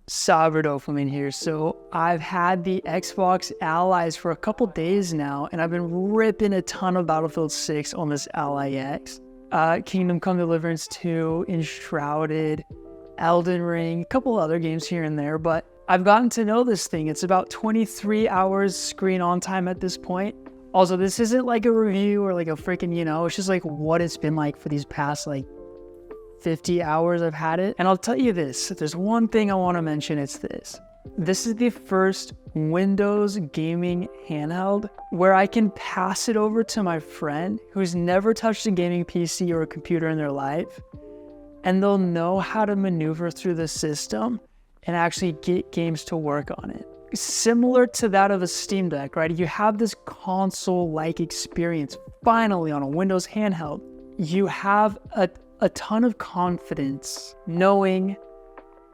Dopamine here. So I've had the Xbox Allies for a couple days now, and I've been ripping a ton of Battlefield 6 on this Ally X. Kingdom Come Deliverance 2, Enshrouded, Elden Ring, a couple other games here and there, but I've gotten to know this thing. It's about 23 hours screen on time at this point. Also, this isn't like a review or like a freaking, it's just like what it's been like for these past 50 hours I've had it. And I'll tell you this, if there's one thing I want to mention, it's this. This is the first Windows gaming handheld where I can pass it over to my friend who's never touched a gaming PC or a computer in their life, and they'll know how to maneuver through the system and actually get games to work on it. Similar to that of a Steam Deck, right? You have this console-like experience finally on a Windows handheld. You have a ton of confidence knowing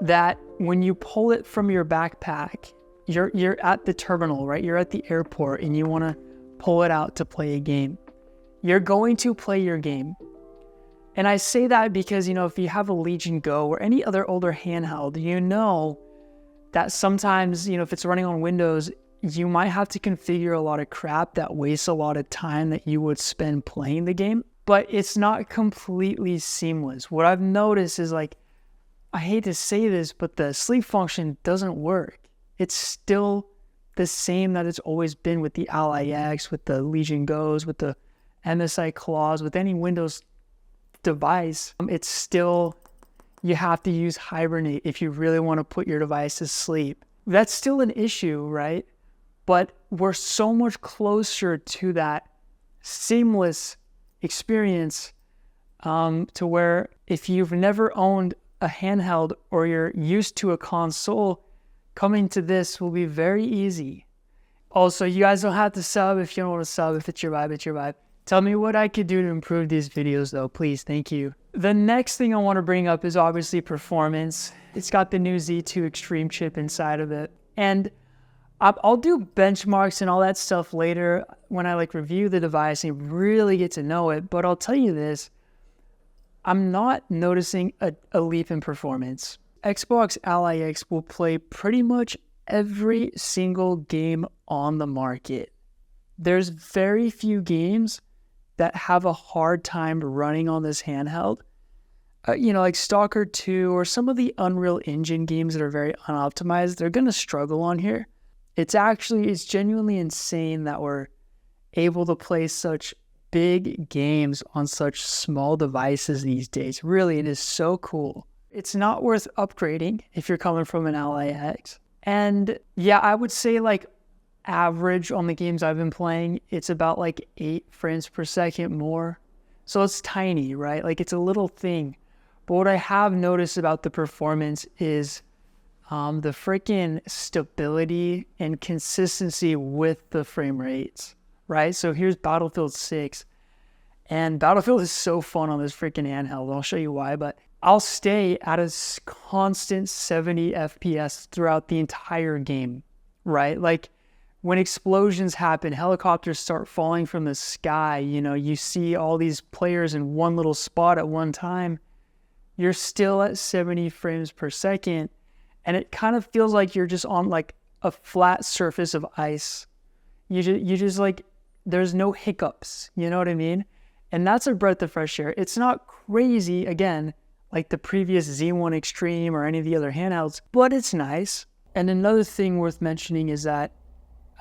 that when you pull it from your backpack, you're at the terminal, right? You're at the airport and you want to pull it out to play a game. You're going to play your game. And I say that because, if you have a Legion Go or any other older handheld, that sometimes, if it's running on Windows, you might have to configure a lot of crap that wastes a lot of time that you would spend playing the game. But it's not completely seamless. What I've noticed is I hate to say this, but the sleep function doesn't work. It's still the same that it's always been with the Ally X, with the Legion Go's, with the MSI Claws, with any Windows device. It's still, you have to use Hibernate if you really want to put your device to sleep. That's still an issue, right? But we're so much closer to that seamless experience to where if you've never owned a handheld or you're used to a console, coming to this will be very easy. Also, you guys don't have to sub if you don't want to sub. If it's your vibe, it's your vibe. Tell me what I could do to improve these videos though, please. Thank you. The next thing I want to bring up is obviously performance. It's got the new Z2 Extreme chip inside of it. And I'll do benchmarks and all that stuff later when I review the device and really get to know it. But I'll tell you this, I'm not noticing a leap in performance. Xbox Ally X will play pretty much every single game on the market. There's very few games that have a hard time running on this handheld. Like Stalker 2 or some of the Unreal Engine games that are very unoptimized, they're going to struggle on here. It's genuinely insane that we're able to play such big games on such small devices these days. Really, it is so cool. It's not worth upgrading if you're coming from an Ally X. And yeah, I would say average on the games I've been playing, it's about 8 frames per second more. So it's tiny, right? It's a little thing. But what I have noticed about the performance is the freaking stability and consistency with the frame rates, right? So here's Battlefield 6. And Battlefield is so fun on this freaking handheld. I'll show you why, but I'll stay at a constant 70 FPS throughout the entire game, right? When explosions happen, helicopters start falling from the sky, you see all these players in one little spot at one time, you're still at 70 frames per second, and it kind of feels like you're just on a flat surface of ice. You just there's no hiccups, you know what I mean? And that's a breath of fresh air. It's not crazy, again, like the previous Z1 Extreme or any of the other handhelds, but it's nice. And another thing worth mentioning is that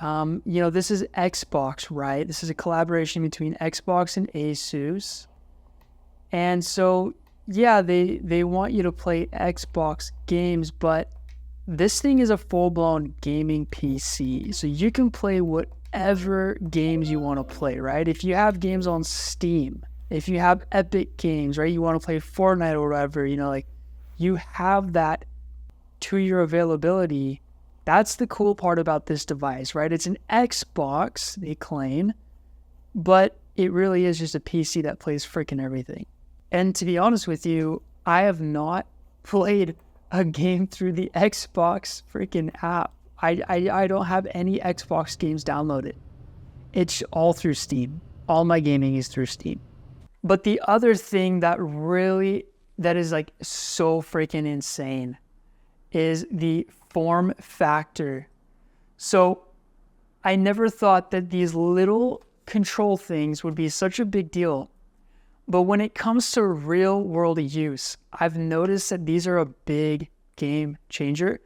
this is Xbox, right? This is a collaboration between Xbox and Asus. And so, yeah, they want you to play Xbox games, but this thing is a full-blown gaming PC. So you can play whatever games you want to play, right? If you have games on Steam, if you have Epic Games, right? You want to play Fortnite or whatever, you have that to your availability. That's the cool part about this device, right? It's an Xbox, they claim, but it really is just a PC that plays freaking everything. And to be honest with you, I have not played a game through the Xbox freaking app. I don't have any Xbox games downloaded. It's all through Steam. All my gaming is through Steam. But the other thing that is so freaking insane is the form factor. So I never thought that these little control things would be such a big deal. But when it comes to real world use, I've noticed that these are a big game changer.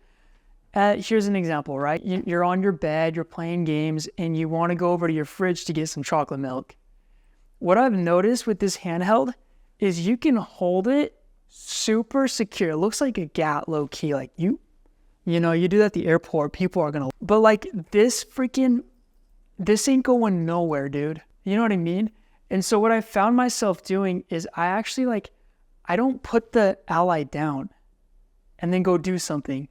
Here's an example, right? You're on your bed, you're playing games, and you want to go over to your fridge to get some chocolate milk. What I've noticed with this handheld is you can hold it super secure. It looks like a GAT low key. Like you do that at the airport, people are gonna, but like this ain't going nowhere, dude. You know what I mean? And so what I found myself doing is I don't put the Ally down and then go do something.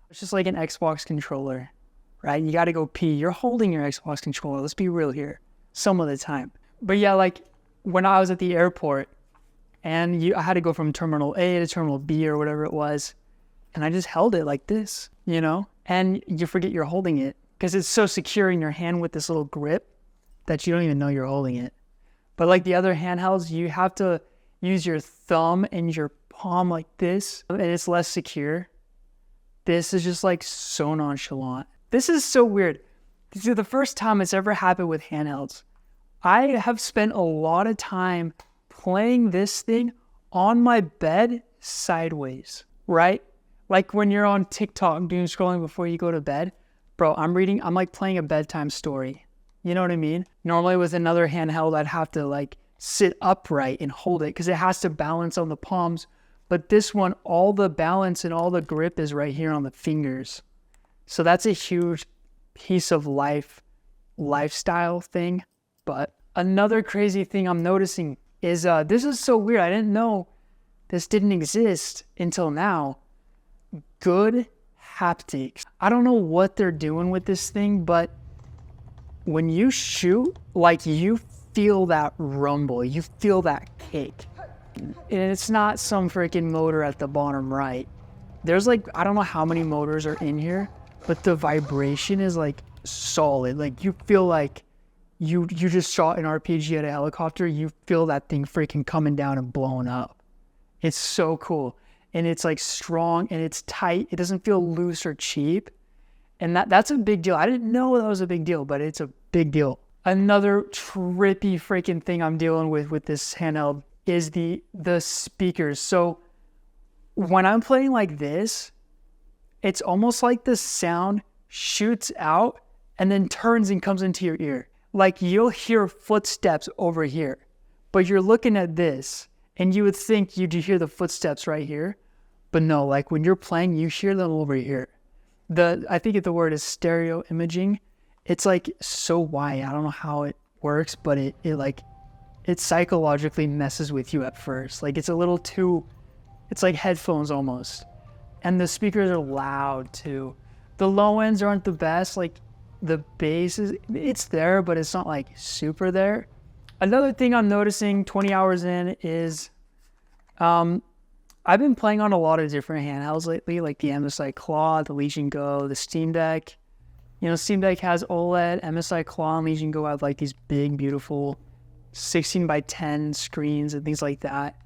It's just like an Xbox controller, right? You got to go pee. You're holding your Xbox controller. Let's be real here. Some of the time. But yeah, like when I was at the airport and I had to go from terminal A to terminal B or whatever it was. And I just held it like this, and you forget you're holding it because it's so secure in your hand with this little grip that you don't even know you're holding it. But like the other handhelds, you have to use your thumb and your palm like this, and it's less secure. This is just like so nonchalant. This is so weird. This is the first time it's ever happened with handhelds. I have spent a lot of time playing this thing on my bed sideways, right? Like when you're on TikTok doing scrolling before you go to bed, bro, I'm like playing a bedtime story. You know what I mean? Normally with another handheld, I'd have to like sit upright and hold it because it has to balance on the palms. But this one, all the balance and all the grip is right here on the fingers. So that's a huge piece of lifestyle thing. But another crazy thing I'm noticing is this is so weird. I didn't know this didn't exist until now. Good haptics. I don't know what they're doing with this thing, but when you shoot, like you feel that rumble, you feel that kick. And it's not some freaking motor at the bottom right. There's like, I don't know how many motors are in here, but the vibration is like solid. Like you feel like you just shot an RPG at a helicopter. You feel that thing freaking coming down and blowing up. It's so cool. And it's like strong and it's tight. It doesn't feel loose or cheap. And that's a big deal. I didn't know that was a big deal, but it's a big deal. Another trippy freaking thing I'm dealing with this handheld is the speakers. So when I'm playing like this, it's almost like the sound shoots out and then turns and comes into your ear. Like you'll hear footsteps over here, but you're looking at this and you would think you'd hear the footsteps right here. But no, like when you're playing, you hear them over here. I think the word is stereo imaging. It's like so wide. I don't know how it works, but it psychologically messes with you at first. Like it's a little too, it's like headphones almost. And the speakers are loud too. The low ends aren't the best. Like the bass it's there, but it's not like super there. Another thing I'm noticing 20 hours in is, I've been playing on a lot of different handhelds lately, like the MSI Claw, the Legion Go, the Steam Deck. Steam Deck has OLED, MSI Claw and Legion Go have like these big, beautiful 16:10 screens and things like that.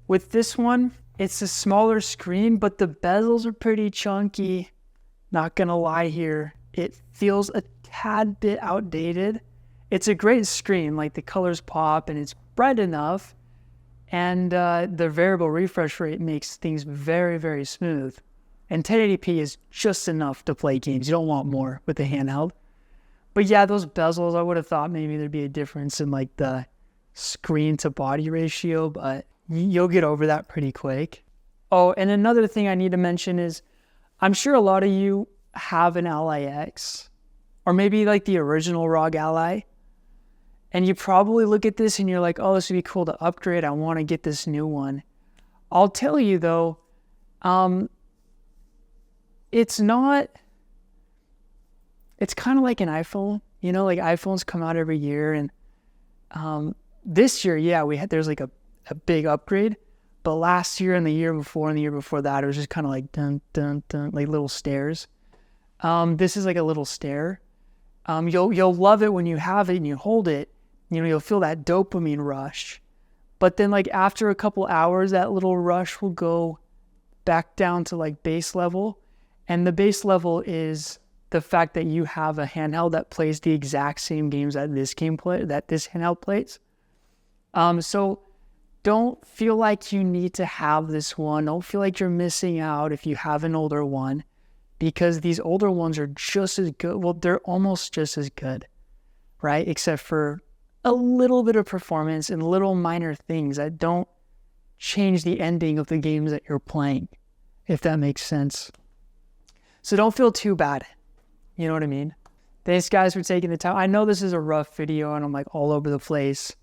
With this one, it's a smaller screen, but the bezels are pretty chunky. Not gonna lie here. It feels a tad bit outdated. It's a great screen, like the colors pop and it's bright enough. And the variable refresh rate makes things very, very smooth. And 1080p is just enough to play games. You don't want more with the handheld. But yeah, those bezels, I would have thought maybe there'd be a difference in like the screen to body ratio, but you'll get over that pretty quick. Oh, and another thing I need to mention is I'm sure a lot of you have an Ally X or maybe like the original ROG Ally. And you probably look at this and you're like, oh, this would be cool to upgrade. I want to get this new one. I'll tell you though, it's not, it's kind of like an iPhone, like iPhones come out every year. And this year, yeah, there's like a big upgrade. But last year and the year before and the year before that, it was just kind of like dun, dun, dun, like little stairs. This is like a little stair. You'll love it when you have it and you hold it. You'll feel that dopamine rush. But then like after a couple hours, that little rush will go back down to like base level And the base level is the fact that you have a handheld that plays the exact same games that this handheld plays. So don't feel like you need to have this one. Don't feel like you're missing out if you have an older one, because these older ones are just as good. Well, they're almost just as good, right? Except for a little bit of performance and little minor things that don't change the ending of the games that you're playing, if that makes sense. So don't feel too bad. You know what I mean? Thanks, guys, for taking the time. I know this is a rough video and I'm like all over the place.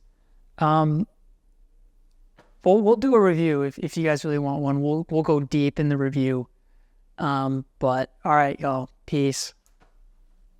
We'll do a review if you guys really want one. We'll go deep in the review. But all right, y'all. Peace.